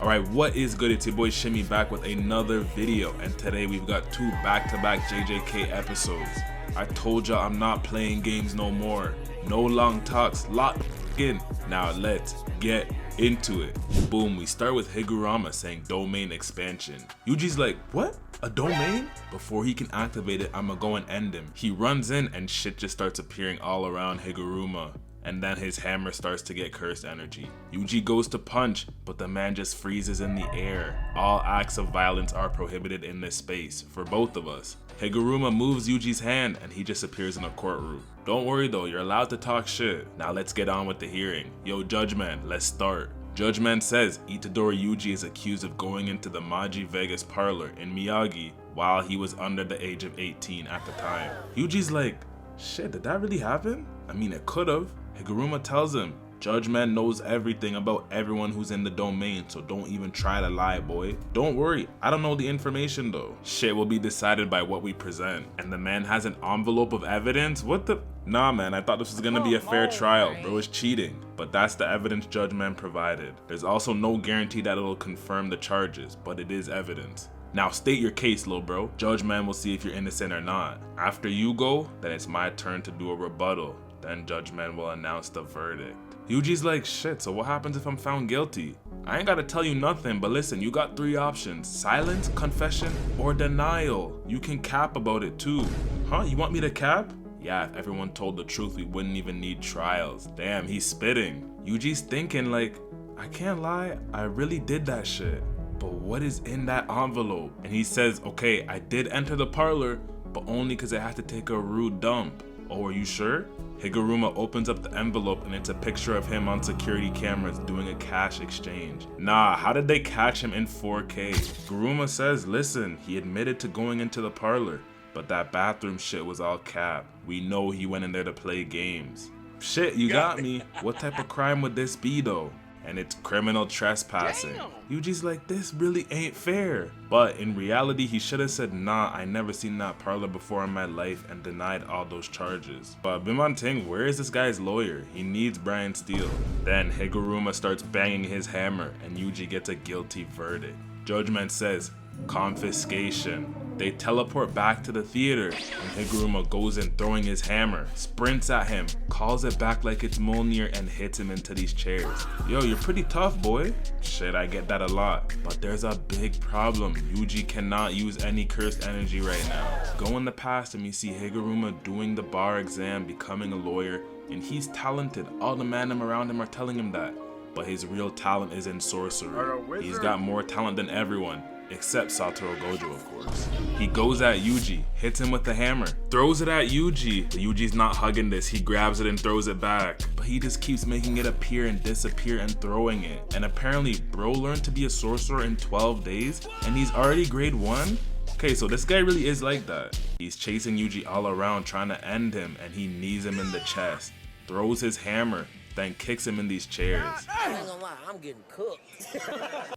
Alright, what is good? It's your boy Shimmy back with another video, and today we've got two back-to-back JJK episodes. I told y'all I'm not playing games no more. No long talks, lock in. Now let's get into it. Boom, we start with Higuruma saying domain expansion. Yuji's like, what? A domain? Before he can activate it, I'ma go and end him. He runs in and shit just starts appearing all around Higuruma. And then his hammer starts to get cursed energy. Yuji goes to punch, but the man just freezes in the air. All acts of violence are prohibited in this space, for both of us. Higuruma moves Yuji's hand and he just appears in a courtroom. Don't worry though, you're allowed to talk shit. Now let's get on with the hearing. Yo, Judge Man, let's start. Judge Man says Itadori Yuji is accused of going into the Maji Vegas parlor in Miyagi while he was under the age of 18 at the time. Yuji's like, shit, did that really happen? I mean, it could've. Higuruma tells him, Judge Man knows everything about everyone who's in the domain, so don't even try to lie, boy. Don't worry, I don't know the information though. Shit will be decided by what we present. And the man has an envelope of evidence? What the? Nah man, I thought this was gonna be a fair trial. Bro is cheating. But that's the evidence Judge Man provided. There's also no guarantee that it'll confirm the charges, but it is evidence. Now state your case, lil bro. Judge Man will see if you're innocent or not. After you go, then it's my turn to do a rebuttal. Then Judge Man will announce the verdict. Yuji's like, shit, so what happens if I'm found guilty? I ain't gotta tell you nothing, but listen, you got three options. Silence, confession, or denial. You can cap about it too. Huh, you want me to cap? Yeah, if everyone told the truth, we wouldn't even need trials. Damn, he's spitting. Yuji's thinking like, I can't lie, I really did that shit. But what is in that envelope? And he says, okay, I did enter the parlor, but only because I had to take a rude dump. Oh, are you sure? Higuruma opens up the envelope and it's a picture of him on security cameras doing a cash exchange. Nah, how did they catch him in 4K? Higuruma says, listen, he admitted to going into the parlor, but that bathroom shit was all cap. We know he went in there to play games. Shit, you got me. What type of crime would this be though? And it's criminal trespassing. Damn. Yuji's like, this really ain't fair. But in reality, he should have said, nah, I never seen that parlor before in my life and denied all those charges. But Bimonting, where is this guy's lawyer? He needs Brian Steele. Then Higuruma starts banging his hammer and Yuji gets a guilty verdict. Judge Man says, confiscation. They teleport back to the theater and Higuruma goes in throwing his hammer, sprints at him, calls it back like it's Mjolnir and hits him into these chairs. Yo, you're pretty tough, boy. Shit, I get that a lot. But there's a big problem. Yuji cannot use any cursed energy right now. Go in the past and you see Higuruma doing the bar exam, becoming a lawyer, and he's talented. All the mandem around him are telling him that. But his real talent is in sorcery. He's got more talent than everyone. Except Satoru Gojo, of course. He goes at Yuji, hits him with the hammer, throws it at Yuji. But Yuji's not hugging this, he grabs it and throws it back. But he just keeps making it appear and disappear and throwing it. And apparently, bro learned to be a sorcerer in 12 days, and he's already grade 1? Okay, so this guy really is like that. He's chasing Yuji all around trying to end him, and he knees him in the chest, throws his hammer, then kicks him in these chairs. I ain't gonna lie, I'm getting cooked.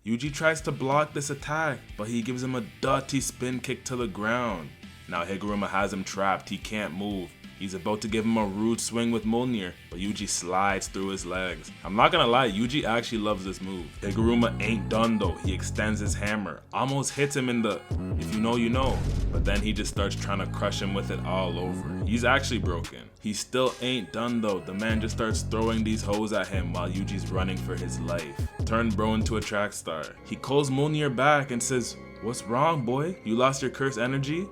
Yuji tries to block this attack, but he gives him a dirty spin kick to the ground. Now Higuruma has him trapped, he can't move. He's about to give him a rude swing with Mjolnir, but Yuji slides through his legs. I'm not gonna lie, Yuji actually loves this move. Higuruma ain't done though, he extends his hammer, almost hits him in the, if you know, you know. But then he just starts trying to crush him with it all over. He's actually broken. He still ain't done though, the man just starts throwing these hoes at him while Yuji's running for his life. Turned bro into a track star. He calls Mjolnir back and says, what's wrong boy? You lost your curse energy?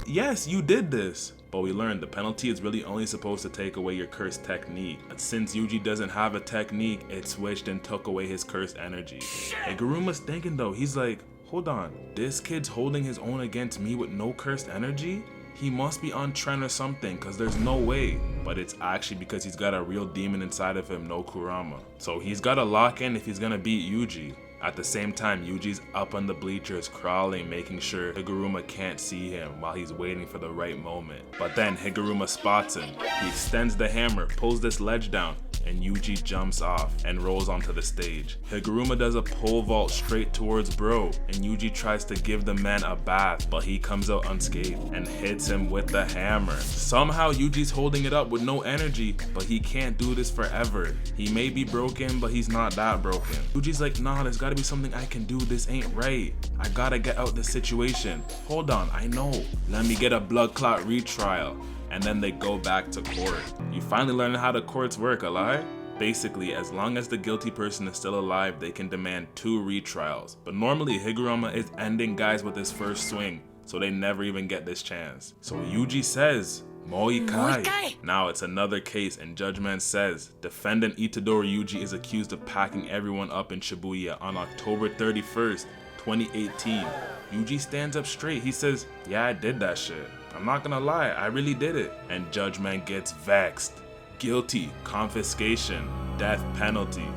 Yes, you did this. But we learned the penalty is really only supposed to take away your cursed technique. But since Yuji doesn't have a technique, it switched and took away his cursed energy. Higuruma's thinking though, he's like, hold on, this kid's holding his own against me with no cursed energy? He must be on trend or something, cause there's no way. But it's actually because he's got a real demon inside of him, no Kurama. So he's gotta lock in if he's gonna beat Yuji. At the same time, Yuji's up on the bleachers crawling, making sure Higuruma can't see him while he's waiting for the right moment. But then Higuruma spots him. He extends the hammer, pulls this ledge down, and Yuji jumps off and rolls onto the stage. Higuruma does a pole vault straight towards bro, and Yuji tries to give the man a bath, but he comes out unscathed and hits him with the hammer. Somehow Yuji's holding it up with no energy, but he can't do this forever. He may be broken, but he's not that broken. Yuji's like, nah, there's gotta be something I can do. This ain't right. I gotta get out this situation. Hold on, I know. Let me get a blood clot retrial. And then they go back to court. You finally learn how the courts work, Alai? Basically, as long as the guilty person is still alive, they can demand 2 retrials. But normally Higuruma is ending guys with his first swing, so they never even get this chance. So Yuji says, Moikai. Now it's another case, and Judgment says, defendant Itadori Yuji is accused of packing everyone up in Shibuya on October 31st, 2018. Yuji stands up straight. He says, yeah, I did that shit. I'm not gonna lie, I really did it. And Judgment gets vexed. Guilty, confiscation, death penalty.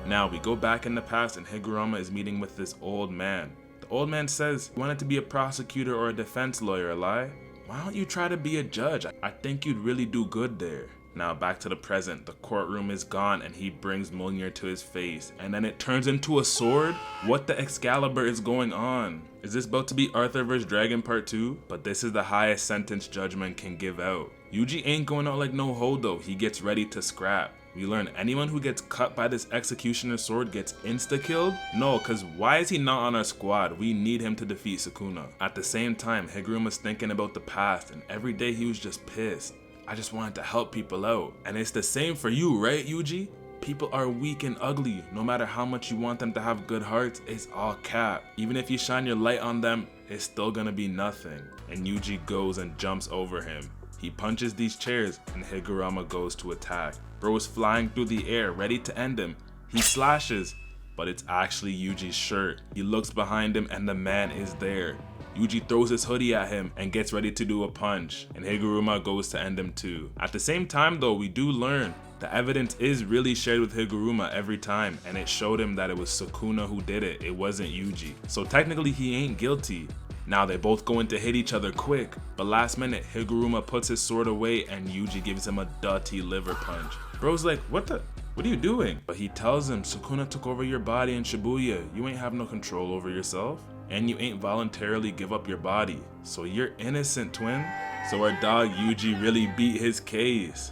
Now we go back in the past and Higuruma is meeting with this old man. The old man says, you wanted to be a prosecutor or a defense lawyer, Eli? Why don't you try to be a judge? I think you'd really do good there. Now back to the present, the courtroom is gone and he brings Mjolnir to his face and then it turns into a sword? What the Excalibur is going on? Is this about to be Arthur vs. Dragon Part 2? But this is the highest sentence Judgment can give out. Yuji ain't going out like no hoe though, he gets ready to scrap. We learn anyone who gets cut by this executioner sword gets insta-killed? No, cause why is he not on our squad? We need him to defeat Sukuna. At the same time, Higuruma's thinking about the past and every day he was just pissed. I just wanted to help people out. And it's the same for you, right, Yuji? People are weak and ugly. No matter how much you want them to have good hearts, it's all cap. Even if you shine your light on them, it's still gonna be nothing. And Yuji goes and jumps over him. He punches these chairs and Higuruma goes to attack. Bro is flying through the air, ready to end him. He slashes, but it's actually Yuji's shirt. He looks behind him and the man is there. Yuji throws his hoodie at him and gets ready to do a punch, and Higuruma goes to end him too. At the same time though, we do learn the evidence is really shared with Higuruma every time, and it showed him that it was Sukuna who did it, it wasn't Yuji. So technically he ain't guilty. Now they both go in to hit each other quick, but last minute Higuruma puts his sword away and Yuji gives him a dirty liver punch. Bro's like, what are you doing? But he tells him, Sukuna took over your body in Shibuya, you ain't have no control over yourself. And you ain't voluntarily give up your body, so you're innocent, twin. So our dog Yuji really beat his case.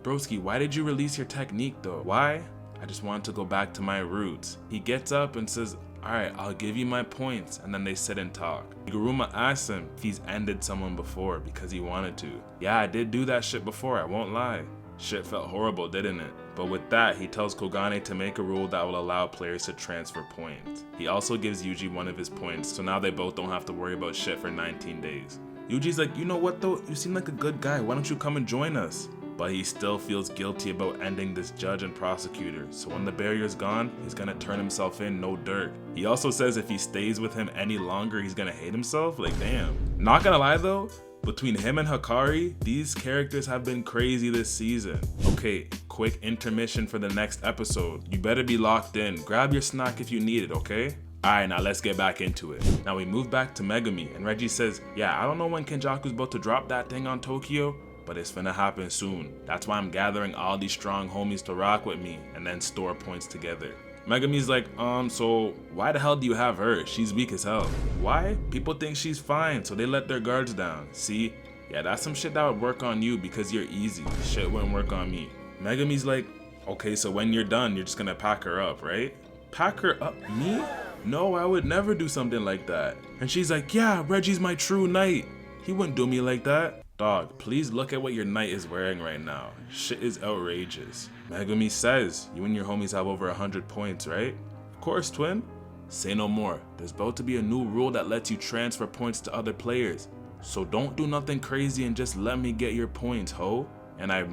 Broski, why did you release your technique though? Why? I just wanted to go back to my roots. He gets up and says, alright, I'll give you my points, and then they sit and talk. Higuruma asks him if he's ended someone before because he wanted to. Yeah, I did do that shit before, I won't lie. Shit felt horrible, didn't it? But with that, he tells Kogane to make a rule that will allow players to transfer points. He also gives Yuji one of his points, so now they both don't have to worry about shit for 19 days. Yuji's like, you know what though, you seem like a good guy, why don't you come and join us? But he still feels guilty about ending this judge and prosecutor, so when the barrier's gone, he's gonna turn himself in, no dirt. He also says if he stays with him any longer, he's gonna hate himself, like damn. Not gonna lie though, between him and Hakari, these characters have been crazy this season. Okay, quick intermission for the next episode. You better be locked in. Grab your snack if you need it, okay? Alright, now let's get back into it. Now we move back to Megumi, and Reggie says, yeah, I don't know when Kenjaku's about to drop that thing on Tokyo, but it's finna happen soon. That's why I'm gathering all these strong homies to rock with me, and then store points together. Megumi's like, so why the hell do you have her? She's weak as hell. Why? People think she's fine, so they let their guards down. See? Yeah, that's some shit that would work on you because you're easy. Shit wouldn't work on me. Megumi's like, okay, so when you're done, you're just gonna pack her up, right? Pack her up? Me? No, I would never do something like that. And she's like, yeah, Reggie's my true knight. He wouldn't do me like that. Dog, please look at what your knight is wearing right now. Shit is outrageous. Megumi says, you and your homies have over 100 points, right? Of course, twin. Say no more. There's about to be a new rule that lets you transfer points to other players. So don't do nothing crazy and just let me get your points, ho. And I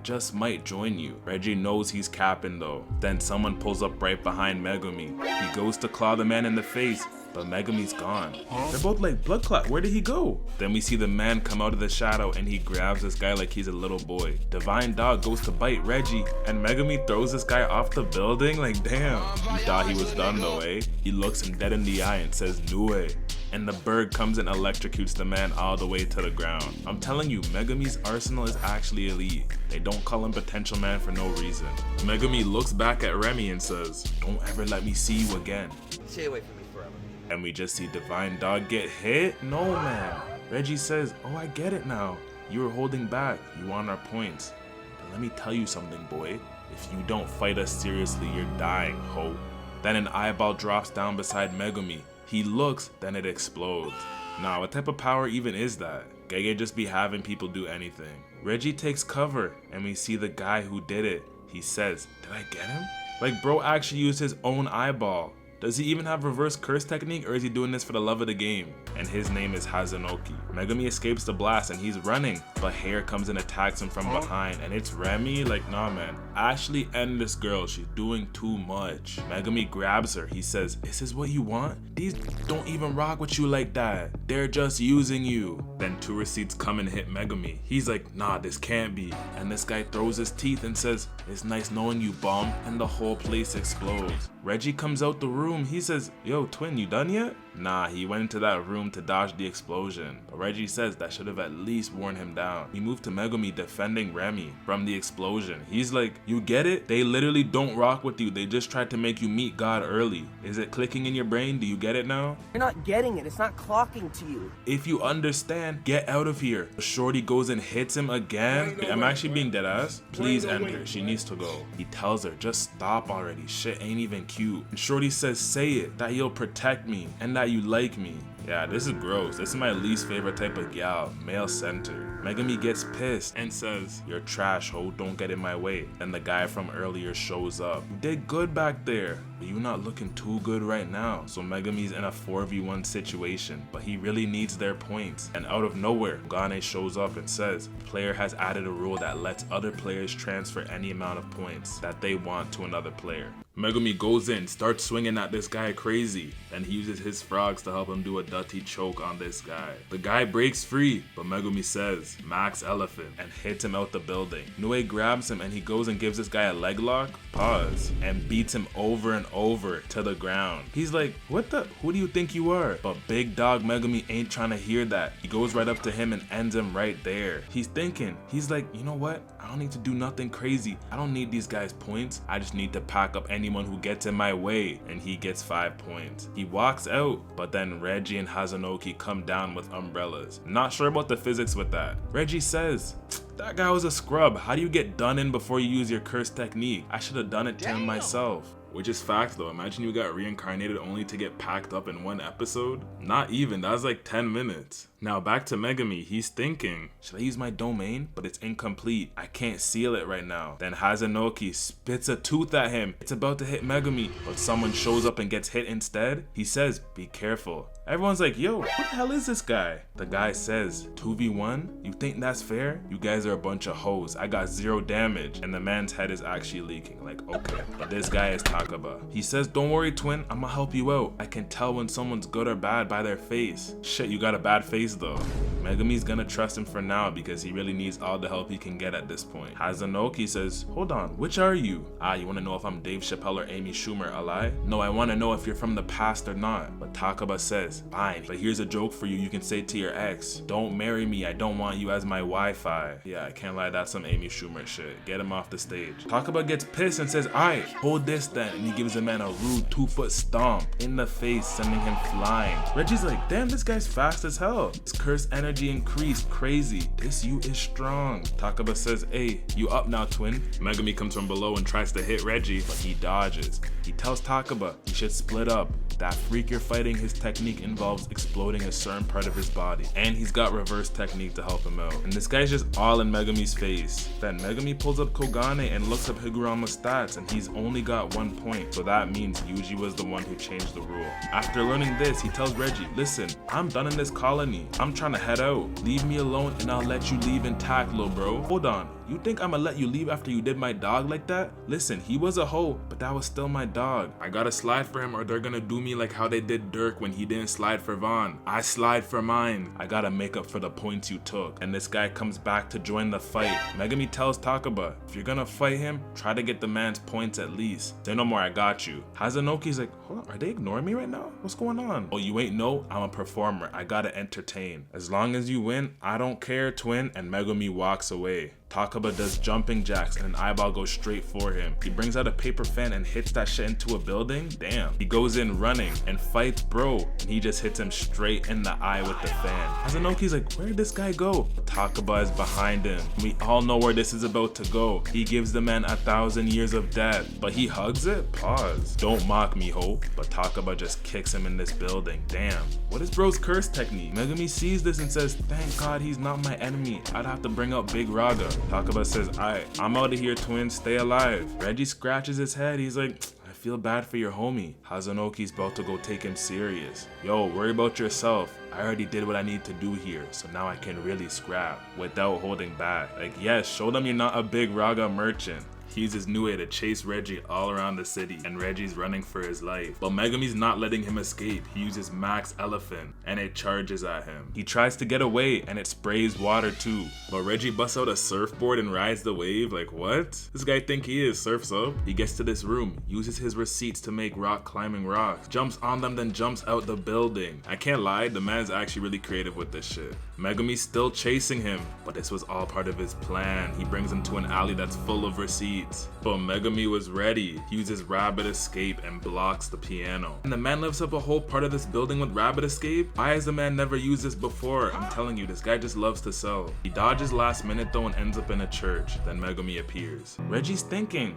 just might join you. Reggie knows he's capping though. Then someone pulls up right behind Megumi. He goes to claw the man in the face, but Megumi's gone. They're both like, blood clot, where did he go? Then we see the man come out of the shadow and he grabs this guy like he's a little boy. Divine Dog goes to bite Reggie and Megumi throws this guy off the building, like damn. You thought he was done though, eh? He looks him dead in the eye and says, Nue. and the bird comes and electrocutes the man all the way to the ground. I'm telling you, Megumi's arsenal is actually elite. They don't call him potential man for no reason. Megumi looks back at Remy and says, "Don't ever let me see you again." Stay away from me forever. And we just see Divine Dog get hit? No, man. Reggie says, "Oh, I get it now. You were holding back. You want our points. But let me tell you something, boy. If you don't fight us seriously, you're dying, ho." Then an eyeball drops down beside Megumi. He looks, then it explodes. Nah, what type of power even is that? Gege just be having people do anything. Reggie takes cover, and we see the guy who did it. He says, "Did I get him?" Like, bro actually used his own eyeball. Does he even have reverse curse technique, or is he doing this for the love of the game? And his name is Hazunoki. Megumi escapes the blast and he's running, but Hair comes and attacks him from behind, and it's Remy. Like, nah, man. Actually end this girl, she's doing too much. Megumi grabs her. He says, "This is what you want? These don't even rock with you like that. They're just using you." Then two receipts come and hit Megumi. He's like, "Nah, this can't be." And this guy throws his teeth and says, "It's nice knowing you, bum." And the whole place explodes. Reggie comes out the room. He says, "Yo, twin, you done yet?" Nah, he went into that room to dodge the explosion. But Reggie says that should have at least worn him down. He moved to Megumi defending Remy from the explosion. He's like, "You get it? They literally don't rock with you. They just tried to make you meet God early. Is it clicking in your brain? Do you get it now?" You're not getting it. It's not clocking to you. "If you understand, get out of here." Shorty goes and hits him again. I'm actually being dead ass. "Please end her. She needs to go." He tells her, "Just stop already. Shit ain't even cute." And Shorty says, "Say it, that you'll protect me and that you like me." Yeah, this is gross. This is my least favorite type of gal, male-centered. Megumi gets pissed and says, "You're trash, ho, don't get in my way." Then the guy from earlier shows up. "You did good back there, but you're not looking too good right now." So Megumi's in a 4v1 situation, but he really needs their points. And out of nowhere, Gane shows up and says, "The player has added a rule that lets other players transfer any amount of points that they want to another player." Megumi goes in, starts swinging at this guy crazy, then he uses his frogs to help him do a dirty choke on this guy. The guy breaks free, but Megumi says, "Max Elephant," and hits him out the building. Nue grabs him and he goes and gives this guy a leg lock, pause, and beats him over and over to the ground. He's like, "What the? Who do you think you are?" But big dog Megumi ain't trying to hear that. He goes right up to him and ends him right there. He's thinking, he's like, "You know what? I don't need to do nothing crazy. I don't need these guys' points. I just need to pack up anyone who gets in my way," and he gets 5 points. He walks out, but then Reggie and Hazunoki come down with umbrellas. Not sure about the physics with that. Reggie says, "That guy was a scrub. How do you get done in before you use your curse technique? I should have done it to him myself." Which is fact though. Imagine you got reincarnated only to get packed up in one episode. Not even, that was like 10 minutes. Now back to Megumi, he's thinking, should I use my domain? But it's incomplete, I can't seal it right now. Then Hazunoki spits a tooth at him. It's about to hit Megumi, but someone shows up and gets hit instead. He says, "Be careful." Everyone's like, "Yo, who the hell is this guy?" The guy says, 2v1? You think that's fair? You guys are a bunch of hoes. I got 0 damage. And the man's head is actually leaking. Like, okay. But this guy is Takaba. He says, "Don't worry, twin. I'ma help you out. I can tell when someone's good or bad by their face." Shit, you got a bad face though. Megumi's gonna trust him for now because he really needs all the help he can get at this point. Hazunoki says, "Hold on, which are you?" "Ah, you wanna know if I'm Dave Chappelle or Amy Schumer, a lie?" "No, I wanna know if you're from the past or not." But Takaba says, "Fine, but here's a joke for you. You can say to your ex, 'Don't marry me, I don't want you as my Wi-Fi.'" Yeah, I can't lie, that's some Amy Schumer shit. Get him off the stage. Takaba gets pissed and says, "Aight, hold this then," and he gives the man a rude 2-foot stomp in the face, sending him flying. Reggie's like, "Damn, this guy's fast as hell. His curse energy increased crazy. This you is strong." Takaba says, "Hey, you up now, twin." Megumi comes from below and tries to hit Reggie, but he dodges. He tells Takaba he should split up. That freak you're fighting, his technique involves exploding a certain part of his body. And he's got reverse technique to help him out. And this guy's just all in Megumi's face. Then Megumi pulls up Kogane and looks up Higurama's stats, and he's only got 1 point. So that means Yuji was the one who changed the rule. After learning this, he tells Reggie, "Listen, I'm done in this colony. I'm trying to head out. Leave me alone and I'll let you leave intact, lil bro." "Hold on, You think I'ma let you leave after you did my dog like that? Listen, he was a hoe, but that was still my dog. I gotta slide for him or they're gonna do me like how they did Dirk when he didn't slide for Vaughn. I slide for mine. I gotta make up for the points you took. And this guy comes back to join the fight. Megumi tells Takaba, if you're gonna fight him, try to get the man's points at least. Say no more, I got you. Hazanoki's like, hold on, are they ignoring me right now? What's going on? Oh, you ain't know? I'm a performer. I gotta entertain. As long as you win, I don't care, twin. And Megumi walks away. Takaba does jumping jacks and an eyeball goes straight for him. He brings out a paper fan and hits that shit into a building. Damn. He goes in running and fights bro, and he just hits him straight in the eye with the fan. Hazanoki's like, where'd this guy go? Takaba is behind him. We all know where this is about to go. He gives the man 1,000 years of death, but he hugs it? Pause. Don't mock me, ho. But Takaba just kicks him in this building. Damn. What is bro's curse technique? Megumi sees this and says, thank God he's not my enemy. I'd have to bring out Big Raga. Takaba says, alright, I'm out of here, twin, stay alive. Reggie scratches his head, he's like, I feel bad for your homie. Hazanoki's about to go take him serious. Yo, worry about yourself. I already did what I need to do here, so now I can really scrap without holding back. Like, yes, show them you're not a Big Raga merchant. He uses Nue to chase Reggie all around the city, and Reggie's running for his life. But Megumi's not letting him escape. He uses Max Elephant, and it charges at him. He tries to get away, and it sprays water too. But Reggie busts out a surfboard and rides the wave. Like, what? This guy think he is, surfs up. He gets to this room, uses his receipts to make rock climbing rocks, jumps on them, then jumps out the building. I can't lie, the man's actually really creative with this shit. Megumi's still chasing him, but this was all part of his plan. He brings him to an alley that's full of receipts. But Megumi was ready. He uses Rapid Escape and blocks the piano. And the man lifts up a whole part of this building with Rapid Escape? Why has the man never used this before? I'm telling you, this guy just loves to sell. He dodges last minute though and ends up in a church. Then Megumi appears. Reggie's thinking,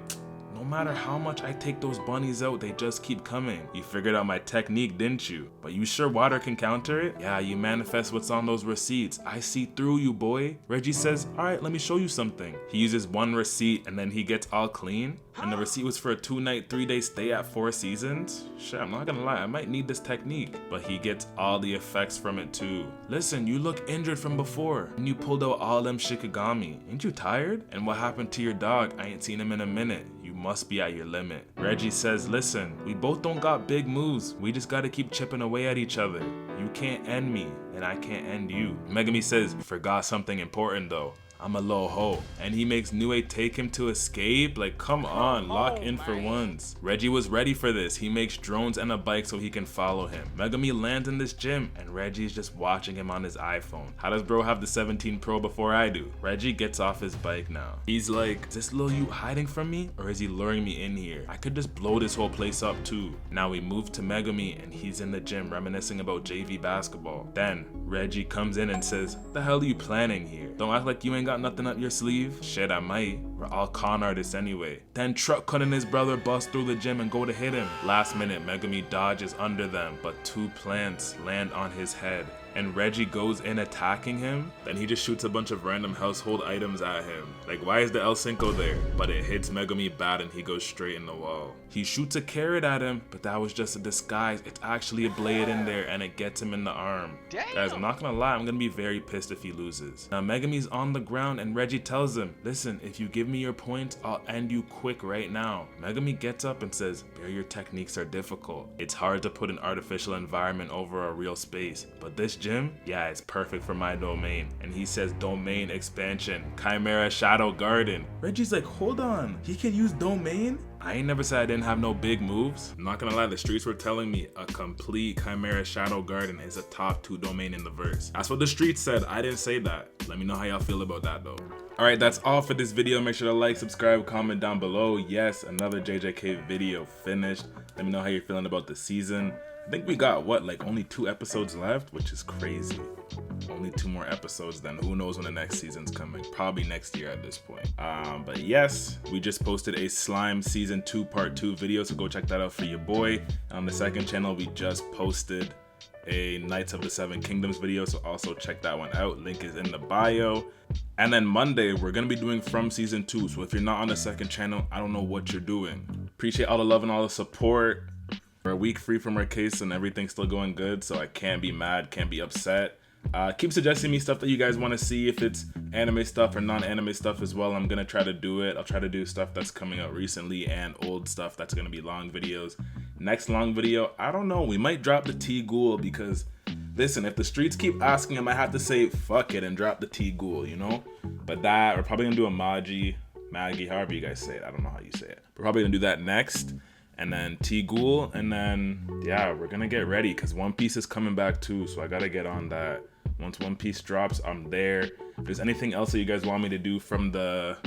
no matter how much I take those bunnies out, they just keep coming. You figured out my technique, didn't you? But you sure water can counter it? Yeah, you manifest what's on those receipts. I see through you, boy. Reggie says, alright, let me show you something. He uses one receipt and then he gets all clean. And the receipt was for a 2-night, 3-day stay at 4 Seasons. Shit, I'm not gonna lie, I might need this technique. But he gets all the effects from it too. Listen, you look injured from before. And you pulled out all them Shikigami. Ain't you tired? And what happened to your dog? I ain't seen him in a minute. You must be at your limit. Reggie says, listen, we both don't got big moves. We just gotta keep chipping away at each other. You can't end me, and I can't end you. Megumi says, you forgot something important though. I'm a low ho. And he makes Nue take him to escape? Like, come on, lock in for once. Reggie was ready for this. He makes drones and a bike so he can follow him. Megumi lands in this gym and Reggie's just watching him on his iPhone. How does bro have the 17 Pro before I do? Reggie gets off his bike now. He's like, is this Lil Ute hiding from me? Or is he luring me in here? I could just blow this whole place up too. Now we move to Megumi and he's in the gym reminiscing about JV basketball. Then Reggie comes in and says, the hell are you planning here? Don't act like you ain't got nothing up your sleeve. Shit, I might. We're all con artists anyway. Then Truck Cut and his brother bust through the gym and go to hit him. Last minute, Megumi dodges under them, but 2 plants land on his head. And Reggie goes in attacking him, then he just shoots a bunch of random household items at him. Like, why is the El Cinco there? But it hits Megumi bad and he goes straight in the wall. He shoots a carrot at him, but that was just a disguise. It's actually a blade in there and it gets him in the arm. Damn. Guys, I'm not gonna lie, I'm gonna be very pissed if he loses. Now Megumi's on the ground and Reggie tells him, listen, if you give me your points, I'll end you quick right now. Megumi gets up and says, your techniques are difficult. It's hard to put an artificial environment over a real space, but this gym, yeah, it's perfect for my domain. And he says domain expansion, Chimera Shadow Garden. Reggie's like, hold on, he can use domain? I ain't never said I didn't have no big moves. I'm not gonna lie, the streets were telling me a complete Chimera Shadow Garden is a top 2 domain in the verse. That's what the streets said, I didn't say that. Let me know how y'all feel about that though. Alright, that's all for this video. Make sure to like, subscribe, comment down below. Yes, another JJK video finished. Let me know how you're feeling about the season. I think we got, what, like only 2 episodes left, which is crazy. Only 2 more episodes, then who knows when the next season's coming. Probably next year at this point. But yes, we just posted a Slime Season 2 Part 2 video, so go check that out for your boy. On the second channel, we just posted a Knights of the Seven Kingdoms video, so also check that one out. Link is in the bio. And then Monday, we're gonna be doing From Season 2, so if you're not on the second channel, I don't know what you're doing. Appreciate all the love and all the support. We're a week free from our case and everything's still going good, so I can't be mad, can't be upset. Keep suggesting me stuff that you guys want to see, if it's anime stuff or non-anime stuff as well. I'm gonna try to do it. I'll try to do stuff that's coming out recently and old stuff that's gonna be long videos. Next long video, I don't know, we might drop the T-Ghoul, because listen, if the streets keep asking, I might have to say fuck it and drop the T-Ghoul, you know? But that, we're probably gonna do a Maggie, however you guys say it. I don't know how you say it. We're probably gonna do that next, and then T-Ghoul, and then yeah, we're gonna get ready because One Piece is coming back too, so I gotta get on that. Once One Piece drops, I'm there. If there's anything else that you guys want me to do from the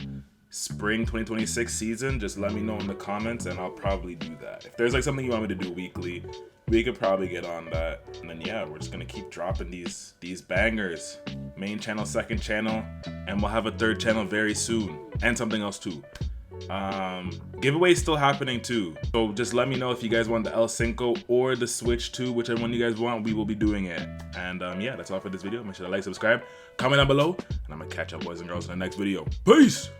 spring 2026 season, just let me know in the comments and I'll probably do that. If there's like something you want me to do weekly, we could probably get on that. And then yeah, we're just gonna keep dropping these bangers. Main channel, second channel, and we'll have a third channel very soon, and something else too. Giveaway still happening too, so just let me know if you guys want the El Cinco or the Switch 2, whichever one you guys want. We will be doing it. And yeah, that's all for this video. Make sure to like, subscribe, comment down below, and I'm gonna catch up, boys and girls, in the next video. Peace.